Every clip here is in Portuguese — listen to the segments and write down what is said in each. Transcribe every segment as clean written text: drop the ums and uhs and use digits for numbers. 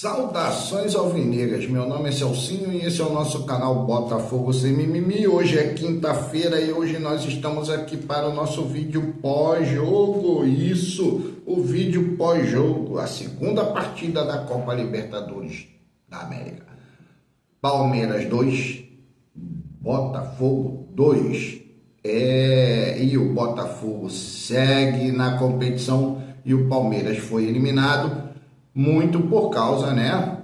Saudações alvinegras, meu nome é Celcinho e esse é o nosso canal Botafogo Sem Mimimi. Hoje é quinta-feira e hoje nós estamos aqui para o nosso vídeo pós-jogo. Isso, o vídeo pós-jogo, a segunda partida da Copa Libertadores da América. Palmeiras 2, Botafogo 2. E o Botafogo segue na competição e o Palmeiras foi eliminado. Muito por causa, né?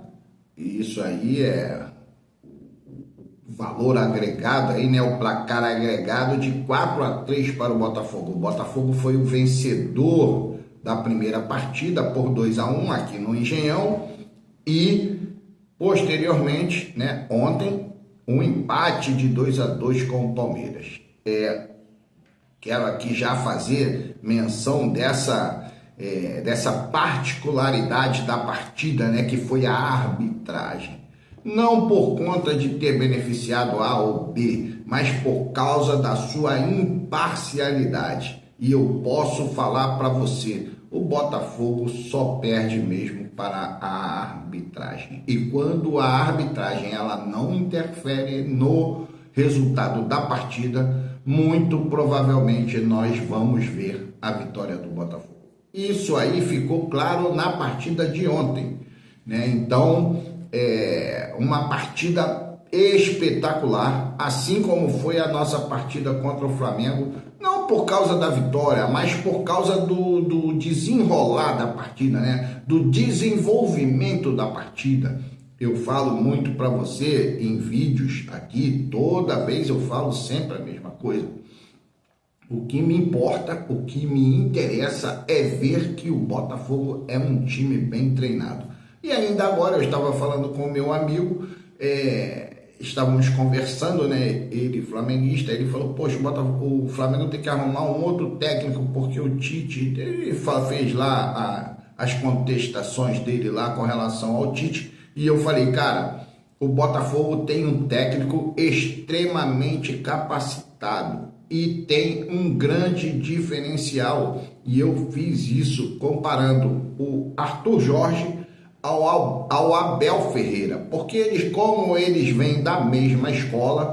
Isso aí é valor agregado aí, né? O placar agregado de 4-3 para o Botafogo. O Botafogo foi o vencedor da primeira partida por 2-1 aqui no Engenhão e posteriormente, né? Ontem, um empate de 2-2 com o Palmeiras. Quero aqui já fazer menção dessa particularidade da partida, né, que foi a arbitragem. Não por conta de ter beneficiado A ou B, mas por causa da sua imparcialidade. E eu posso falar para você, o Botafogo só perde mesmo para a arbitragem. E quando a arbitragem ela não interfere no resultado da partida, muito provavelmente nós vamos ver a vitória do Botafogo. Isso aí ficou claro na partida de ontem, né? Então, uma partida espetacular, assim como foi a nossa partida contra o Flamengo, não por causa da vitória, mas por causa do desenrolar da partida, né? Do desenvolvimento da partida. Eu falo muito para você em vídeos aqui, toda vez eu falo sempre a mesma coisa. O que me importa, o que me interessa é ver que o Botafogo é um time bem treinado. E ainda agora eu estava falando com o meu amigo, estávamos conversando, né? Ele, flamenguista, ele falou, poxa, o Flamengo tem que arrumar um outro técnico, porque o Tite, ele fez lá as contestações dele lá com relação ao Tite, e eu falei, cara, o Botafogo tem um técnico extremamente capacitado, e tem um grande diferencial, e eu fiz isso comparando o Arthur Jorge ao Abel Ferreira, porque como eles vêm da mesma escola,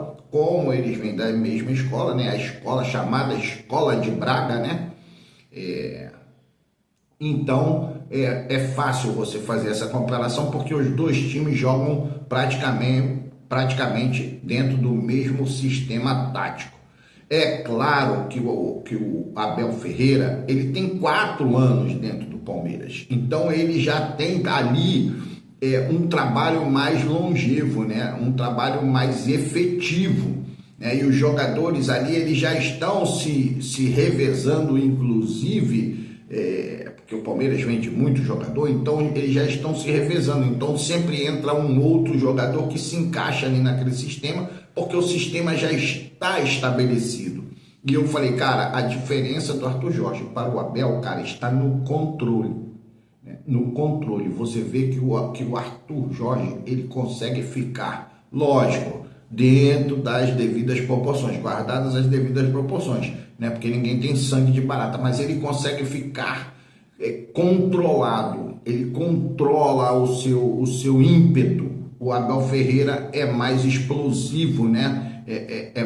né, a escola chamada Escola de Braga, né, então é fácil você fazer essa comparação, porque os dois times jogam praticamente dentro do mesmo sistema tático. É claro que o Abel Ferreira, ele tem 4 anos dentro do Palmeiras, então ele já tem ali um trabalho mais longevo, né? Um trabalho mais efetivo, né? E os jogadores ali, eles já estão se revezando, inclusive, porque o Palmeiras vende muito jogador, então eles já estão se revezando, então sempre entra um outro jogador que se encaixa ali naquele sistema, porque o sistema já está estabelecido. E eu falei, cara, a diferença do Arthur Jorge para o Abel, cara, está no controle, né? No controle. Você vê que o Arthur Jorge, ele consegue ficar, lógico, dentro das devidas proporções, guardadas as devidas proporções, né? Porque ninguém tem sangue de barata, mas ele consegue ficar controlado, ele controla o seu ímpeto. O Abel Ferreira é mais explosivo, né? É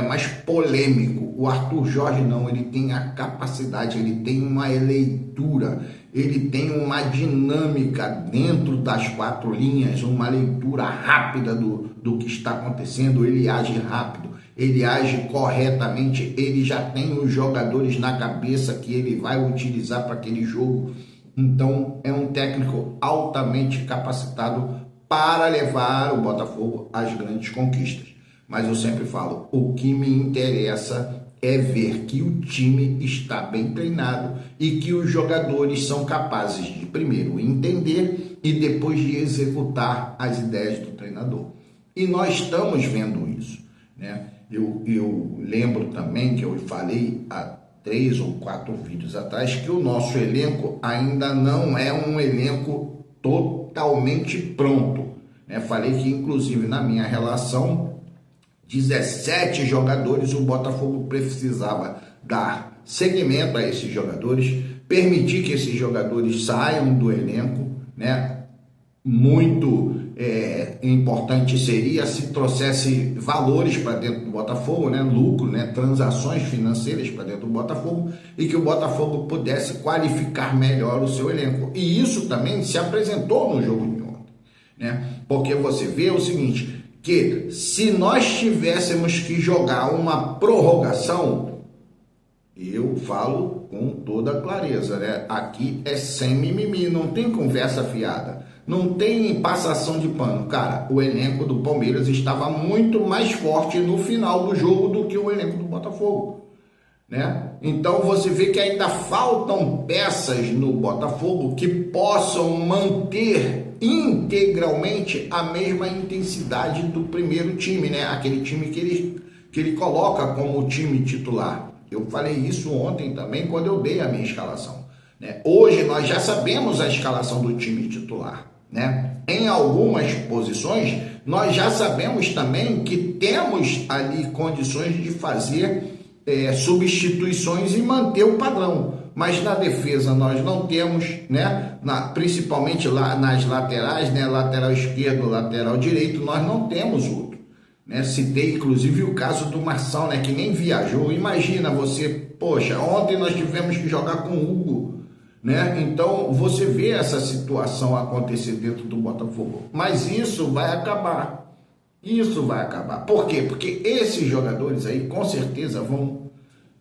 mais polêmico. O Arthur Jorge não, ele tem a capacidade, ele tem uma leitura, ele tem uma dinâmica dentro das 4 linhas, uma leitura rápida do que está acontecendo, ele age rápido, ele age corretamente, ele já tem os jogadores na cabeça que ele vai utilizar para aquele jogo. Então é um técnico altamente capacitado para levar o Botafogo às grandes conquistas. Mas eu sempre falo, o que me interessa é ver que o time está bem treinado e que os jogadores são capazes de primeiro entender e depois de executar as ideias do treinador. E nós estamos vendo isso, né? Eu lembro também que eu falei há 3 ou 4 vídeos atrás que o nosso elenco ainda não é um elenco totalmente pronto, né? Falei que inclusive na minha relação 17 jogadores o Botafogo precisava dar seguimento a esses jogadores, permitir que esses jogadores saiam do elenco, né? muito importante seria se trouxesse valores para dentro do Botafogo, né? Lucro, né? Transações financeiras para dentro do Botafogo, e que o Botafogo pudesse qualificar melhor o seu elenco. E isso também se apresentou no jogo de ontem, né? Porque você vê o seguinte, que se nós tivéssemos que jogar uma prorrogação, eu falo com toda clareza, né? Aqui é sem mimimi, não tem conversa fiada, não tem passação de pano. Cara, o elenco do Palmeiras estava muito mais forte no final do jogo do que o elenco do Botafogo, né? Então você vê que ainda faltam peças no Botafogo que possam manter integralmente a mesma intensidade do primeiro time, né? Aquele time que ele coloca como time titular. Eu falei isso ontem também quando eu dei a minha escalação, né? Hoje nós já sabemos a escalação do time titular, né? Em algumas posições nós já sabemos também que temos ali condições de fazer substituições e manter o padrão, mas na defesa nós não temos, né? Principalmente lá nas laterais, né? Lateral esquerdo, lateral direito, nós não temos outro, né? Citei inclusive o caso do Marçal, né? Que nem viajou. Imagina você, poxa, ontem nós tivemos que jogar com o Hugo, né? Então você vê essa situação acontecer dentro do Botafogo, mas isso vai acabar. Isso vai acabar. Por quê? Porque esses jogadores aí com certeza vão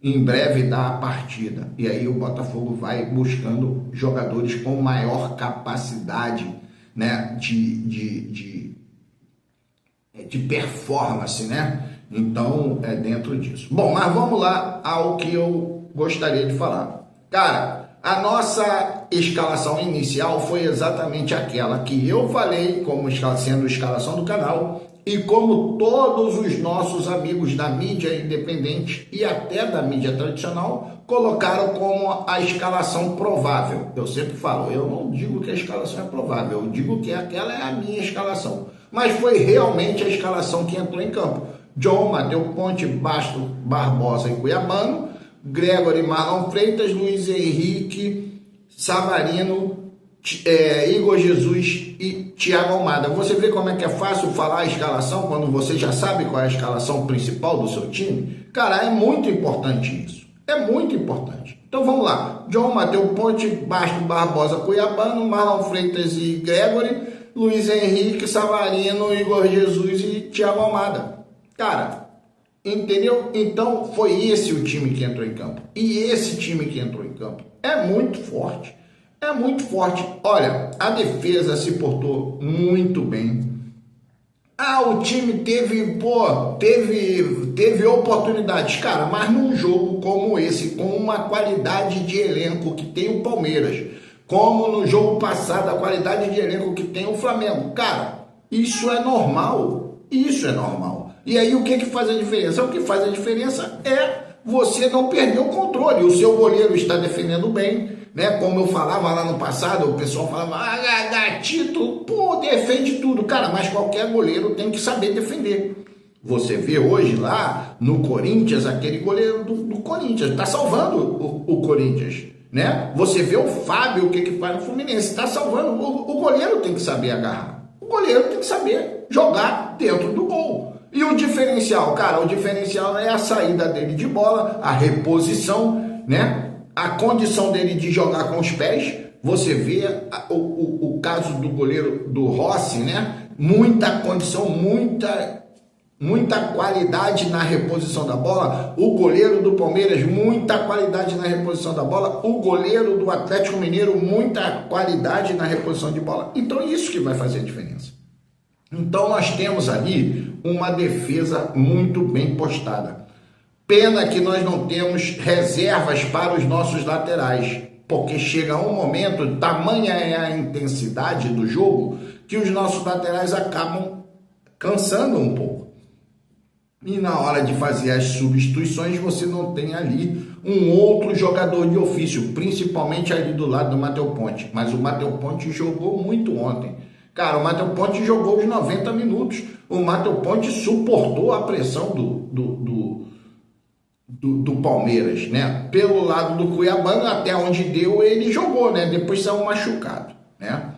em breve dar a partida. E aí o Botafogo vai buscando jogadores com maior capacidade, né, de performance, né? Então é dentro disso. Bom, mas vamos lá ao que eu gostaria de falar. Cara, a nossa escalação inicial foi exatamente aquela que eu falei como sendo escalação do canal, e como todos os nossos amigos da mídia independente e até da mídia tradicional colocaram como a escalação provável. Eu sempre falo, eu não digo que a escalação é provável, eu digo que aquela é a minha escalação. Mas foi realmente a escalação que entrou em campo. John, Matheus Ponte, Basto, Barbosa e Cuiabano, Gregory, Marlon Freitas, Luiz Henrique, Savarino, Igor Jesus e Thiago Almada. Você vê como é que é fácil falar a escalação quando você já sabe qual é a escalação principal do seu time? Cara, é muito importante isso. É muito importante. Então vamos lá. John, Matheus Ponte, Basto, Barbosa, Cuiabano, Marlon Freitas e Gregory, Luiz Henrique, Savarino, Igor Jesus e Thiago Almada. Cara, entendeu? Então foi esse o time que entrou em campo. E esse time que entrou em campo é muito forte. É muito forte. Olha, a defesa se portou muito bem. O time teve oportunidades, cara, mas num jogo como esse, com uma qualidade de elenco que tem o Palmeiras, como no jogo passado, a qualidade de elenco que tem o Flamengo, cara, isso é normal. Isso é normal. E aí o que faz a diferença? O que faz a diferença é você não perder o controle. O seu goleiro está defendendo bem, né? Como eu falava lá no passado, o pessoal falava, Gatito, defende tudo. Cara, mas qualquer goleiro tem que saber defender. Você vê hoje lá no Corinthians, aquele goleiro do Corinthians, tá salvando o Corinthians, né? Você vê o Fábio, o que faz no Fluminense, tá salvando. O goleiro tem que saber agarrar. O goleiro tem que saber jogar dentro do gol. E o diferencial? Cara, o diferencial é a saída dele de bola, a reposição, né? A condição dele de jogar com os pés. Você vê o caso do goleiro do Rossi, né? Muita condição, muita qualidade na reposição da bola. O goleiro do Palmeiras, muita qualidade na reposição da bola. O goleiro do Atlético Mineiro, muita qualidade na reposição de bola. Então é isso que vai fazer a diferença. Então nós temos ali uma defesa muito bem postada. Pena que nós não temos reservas para os nossos laterais, porque chega um momento, tamanha é a intensidade do jogo, que os nossos laterais acabam cansando um pouco. E na hora de fazer as substituições, você não tem ali um outro jogador de ofício, principalmente ali do lado do Matheus Ponte. Mas o Matheus Ponte jogou muito ontem. Cara, o Matheus Ponte jogou os 90 minutos. O Matheus Ponte suportou a pressão do Palmeiras, né? Pelo lado do Cuiabano, até onde deu, ele jogou, né? Depois saiu machucado, né?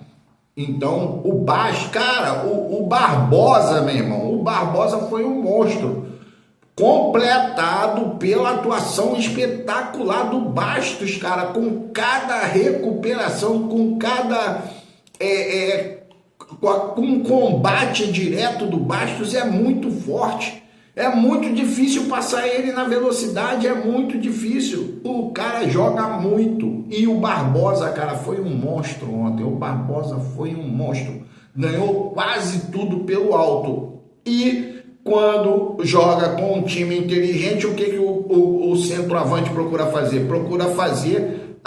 Então, cara, o Barbosa, meu irmão, o Barbosa foi um monstro, completado pela atuação espetacular do Bastos, cara, com cada recuperação, com cada com combate direto do Bastos é muito forte. É muito difícil passar ele na velocidade, é muito difícil. O cara joga muito. E o Barbosa, cara, foi um monstro ontem. O Barbosa foi um monstro. Ganhou quase tudo pelo alto. E quando joga com um time inteligente, o que o centroavante procura fazer? Procura fazer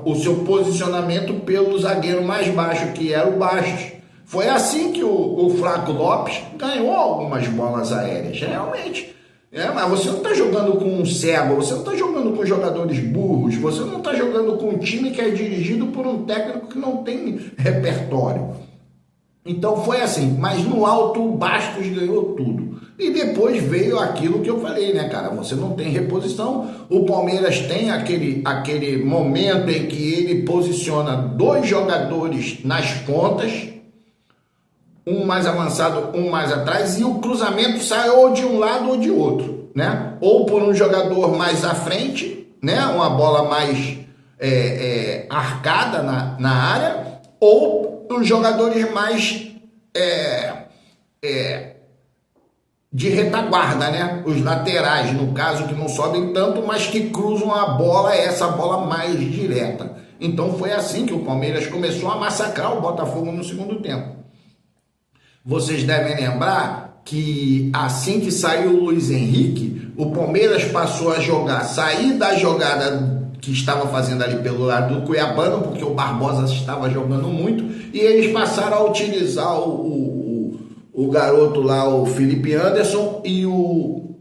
o seu posicionamento pelo zagueiro mais baixo, que era o Bastos. Foi assim que o Flaco Lopes ganhou algumas bolas aéreas, realmente. Mas você não está jogando com um cego, você não está jogando com jogadores burros, você não está jogando com um time que é dirigido por um técnico que não tem repertório. Então foi assim, mas no alto o Bastos ganhou tudo. E depois veio aquilo que eu falei, né, cara? Você não tem reposição. O Palmeiras tem aquele momento em que ele posiciona dois jogadores nas pontas, um mais avançado, um mais atrás, e o cruzamento sai ou de um lado ou de outro, né? Ou por um jogador mais à frente, né? Uma bola mais arcada na área, ou os jogadores mais de retaguarda, né? Os laterais, no caso, que não sobem tanto, mas que cruzam a bola, essa bola mais direta. Então foi assim que o Palmeiras começou a massacrar o Botafogo no segundo tempo. Vocês devem lembrar que assim que saiu o Luiz Henrique, o Palmeiras passou a sair da jogada que estava fazendo ali pelo lado do Cuiabano, porque o Barbosa estava jogando muito, e eles passaram a utilizar o garoto lá, o Felipe Anderson, e o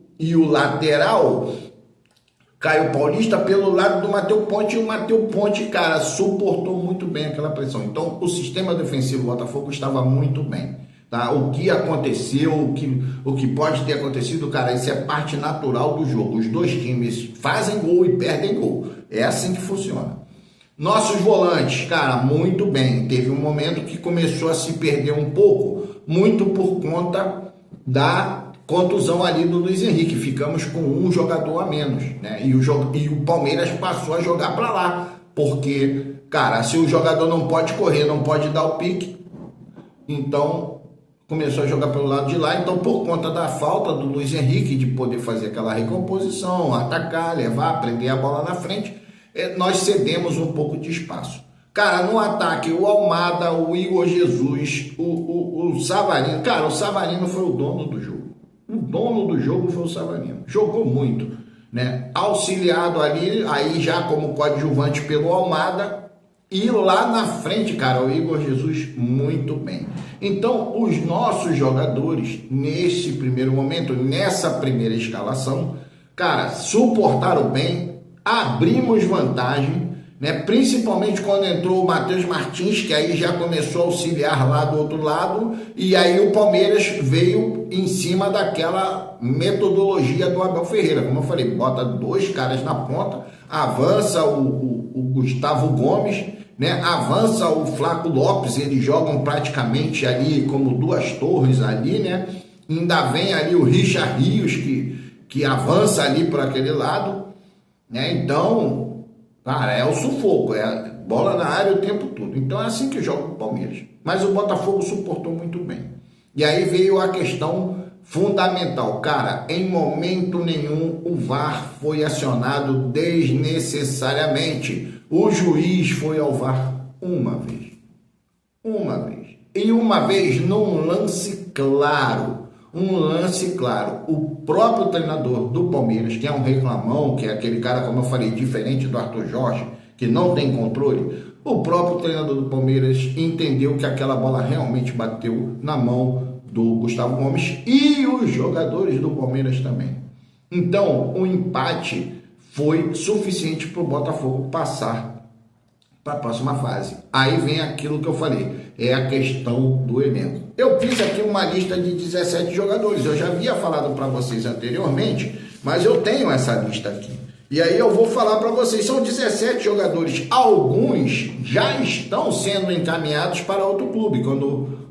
lateral Caio Paulista pelo lado do Matheus Ponte, e o Matheus Ponte, cara, suportou muito bem aquela pressão. Então o sistema defensivo do Botafogo estava muito bem. Tá? O que aconteceu, o que pode ter acontecido, cara, isso é parte natural do jogo. Os dois times fazem gol e perdem gol. É assim que funciona. Nossos volantes, cara, muito bem. Teve um momento que começou a se perder um pouco, muito por conta da contusão ali do Luiz Henrique. Ficamos com um jogador a menos, né? E o Palmeiras passou a jogar para lá, porque, cara, se o jogador não pode correr, não pode dar o pique, então começou a jogar pelo lado de lá. Então, por conta da falta do Luiz Henrique de poder fazer aquela recomposição, atacar, levar, prender a bola na frente, nós cedemos um pouco de espaço. Cara, no ataque, o Almada, o Igor Jesus, o Savarino. Cara, o Savarino foi o dono do jogo. O dono do jogo foi o Savarino. Jogou muito, né? Auxiliado ali, aí já como coadjuvante pelo Almada. E lá na frente, cara, o Igor Jesus muito bem. Então, os nossos jogadores, nesse primeiro momento, nessa primeira escalação, cara, suportaram bem, abrimos vantagem, né? Principalmente quando entrou o Matheus Martins, que aí já começou a auxiliar lá do outro lado, e aí o Palmeiras veio em cima daquela metodologia do Abel Ferreira. Como eu falei, bota dois caras na ponta, avança o Gustavo Gomes, né? Avança o Flaco Lopes, eles jogam praticamente ali como duas torres ali, né? Ainda vem ali o Richard Rios, que avança ali por aquele lado, né? Então, cara, é o sufoco, é bola na área o tempo todo. Então é assim que joga o Palmeiras. Mas o Botafogo suportou muito bem. E aí veio a questão fundamental. Cara, em momento nenhum o VAR foi acionado desnecessariamente. O juiz foi ao VAR uma vez. Uma vez. E uma vez num lance claro. Um lance claro. O próprio treinador do Palmeiras, que é um reclamão, que é aquele cara, como eu falei, diferente do Arthur Jorge, que não tem controle, o próprio treinador do Palmeiras entendeu que aquela bola realmente bateu na mão do Gustavo Gomes e os jogadores do Palmeiras também. Então, o empate foi suficiente para o Botafogo passar para a próxima fase. Aí vem aquilo que eu falei, é a questão do elenco. Eu fiz aqui uma lista de 17 jogadores, eu já havia falado para vocês anteriormente, mas eu tenho essa lista aqui. E aí eu vou falar para vocês, são 17 jogadores, alguns já estão sendo encaminhados para outro clube,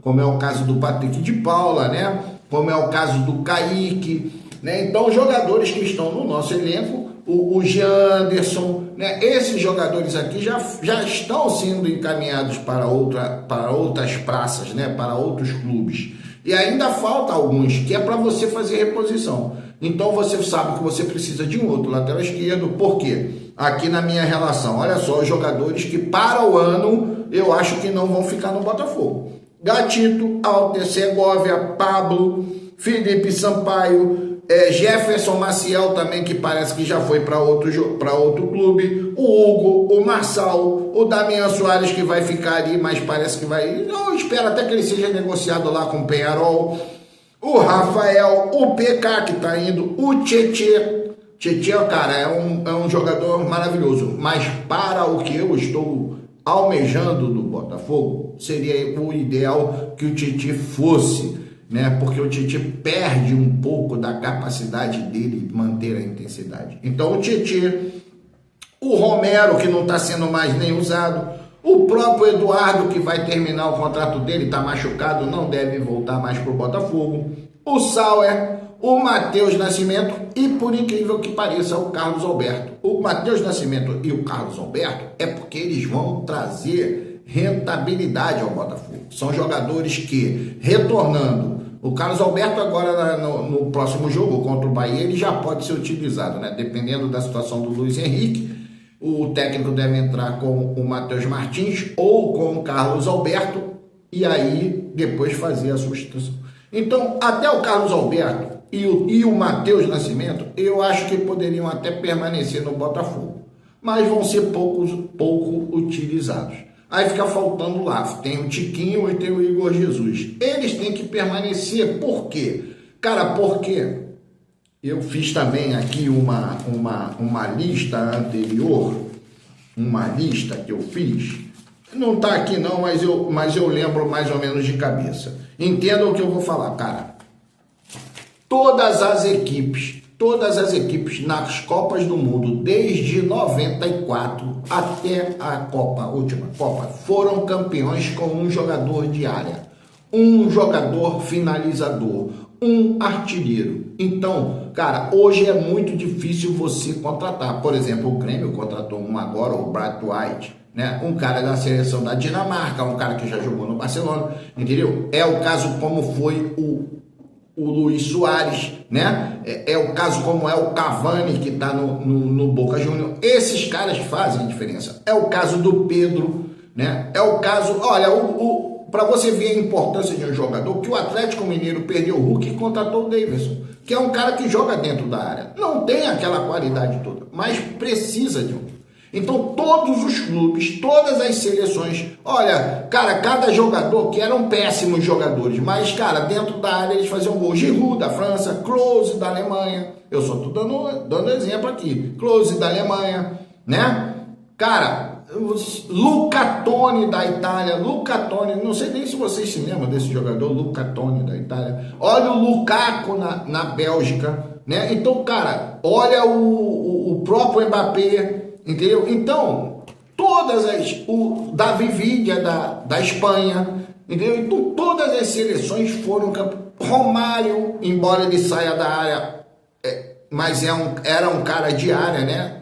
como é o caso do Patrick de Paula, né? Como é o caso do Kaique, né? Então, jogadores que estão no nosso elenco, o Janderson, né? Esses jogadores aqui já estão sendo encaminhados para outras praças, né? Para outros clubes. E ainda falta alguns, que é para você fazer reposição. Então você sabe que você precisa de um outro lateral esquerdo. Por quê? Aqui na minha relação, olha só, os jogadores que para o ano eu acho que não vão ficar no Botafogo. Gatito, Alter, Segovia, Pablo, Felipe Sampaio, Jefferson Maciel também, que parece que já foi para outro clube, o Hugo, o Marçal, o Damian Soares, que vai ficar ali, mas parece que vai... Eu espero até que ele seja negociado lá com o Peñarol, o Rafael, o PK, que está indo, o Tietê. Tietê, cara, é um jogador maravilhoso, mas para o que eu estou almejando do Botafogo, seria o ideal que o Tietê fosse, né? Porque o Tietê perde um pouco da capacidade dele de manter a intensidade. Então o Tietê, o Romero, que não está sendo mais nem usado, o próprio Eduardo, que vai terminar o contrato dele, está machucado, não deve voltar mais para o Botafogo, o Sauer, o Matheus Nascimento e, por incrível que pareça, o Carlos Alberto. O Matheus Nascimento e o Carlos Alberto é porque eles vão trazer rentabilidade ao Botafogo. São jogadores que, retornando, o Carlos Alberto agora no próximo jogo contra o Bahia, ele já pode ser utilizado, né? Dependendo da situação do Luiz Henrique, o técnico deve entrar com o Matheus Martins ou com o Carlos Alberto e aí depois fazer a substituição. Então, até o Carlos Alberto e o Matheus Nascimento, eu acho que poderiam até permanecer no Botafogo, mas vão ser pouco utilizados. Aí fica faltando lá, tem o Tiquinho e tem o Igor Jesus. Eles têm que permanecer, por quê? Cara, porque eu fiz também aqui uma lista anterior, uma lista que eu fiz, não está aqui não, mas eu lembro mais ou menos de cabeça. Entenda o que eu vou falar, cara. Todas as equipes nas Copas do Mundo, desde 94 até a última Copa, foram campeões com um jogador de área, um jogador finalizador, um artilheiro. Então, cara, hoje é muito difícil você contratar. Por exemplo, o Grêmio contratou um agora, o Bright White, né? Um cara da seleção da Dinamarca, um cara que já jogou no Barcelona, entendeu? É o caso como foi o Luis Soares, né? É o caso como é o Cavani, que está no Boca Juniors. Esses caras fazem diferença. É o caso do Pedro, né? É o caso, olha, para você ver a importância de um jogador, que o Atlético Mineiro perdeu o Hulk e contratou o Davidson, que é um cara que joga dentro da área. Não tem aquela qualidade toda, mas precisa de um. Então todos os clubes, todas as seleções, olha, cara, cada jogador, que eram péssimos jogadores, mas, cara, dentro da área eles faziam gol. Giroud da França, Klose da Alemanha, eu só estou dando exemplo aqui, Klose da Alemanha, né? Cara, Luca Toni da Itália, Luca Toni, não sei nem se vocês se lembram desse jogador, Luca Toni da Itália. Olha o Lukaku na Bélgica, né? Então, cara, olha o próprio Mbappé, entendeu? Então, o Davi Villa da Espanha, entendeu? Então, todas as seleções foram Romário, embora ele saia da área, mas era um cara de área, né?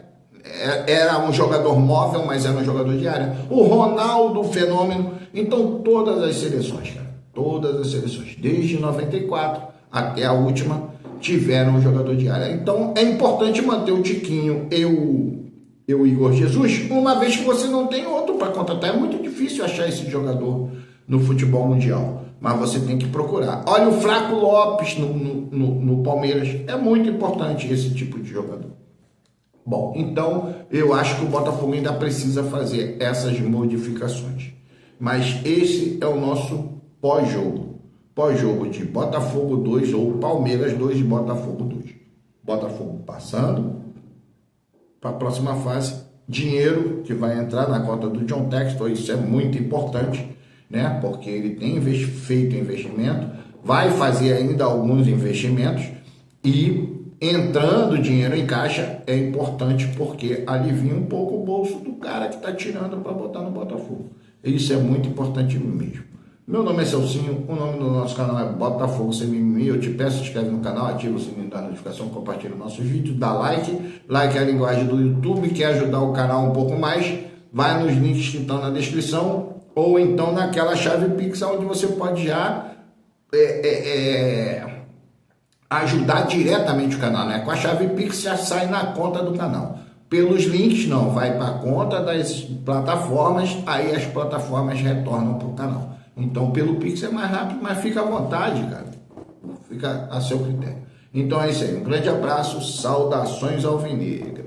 Era um jogador móvel, mas era um jogador de área. O Ronaldo, fenômeno. Então, todas as seleções, cara, todas as seleções, desde 94 até a última, tiveram um jogador de área. Então, é importante manter o Tiquinho e o Igor Jesus, uma vez que você não tem outro para contratar. É muito difícil achar esse jogador no futebol mundial, mas você tem que procurar. Olha o Flaco Lopes no Palmeiras, é muito importante esse tipo de jogador. Bom, então eu acho que o Botafogo ainda precisa fazer essas modificações, mas esse é o nosso pós-jogo de Botafogo 2 ou Palmeiras 2 e Botafogo 2. Botafogo passando para a próxima fase, dinheiro que vai entrar na conta do John Textor, isso é muito importante, né? Porque ele tem feito investimento, vai fazer ainda alguns investimentos e entrando dinheiro em caixa é importante porque alivia um pouco o bolso do cara que está tirando para botar no Botafogo. Isso é muito importante mesmo. Meu nome é Celcinho, o nome do nosso canal é Botafogo Sem Mimimi. Eu te peço, se inscreve no canal, ativa o sininho da notificação, compartilha nossos vídeos, dá like. Like é a linguagem do YouTube, quer ajudar o canal um pouco mais, vai nos links que estão na descrição ou então naquela chave Pix, onde você pode já ajudar diretamente o canal, né? Com a chave Pix já sai na conta do canal. Pelos links não, vai para a conta das plataformas, aí as plataformas retornam para o canal. Então pelo Pix é mais rápido, mas fica à vontade, cara. Fica a seu critério. Então é isso aí, um grande abraço, saudações alvinegras.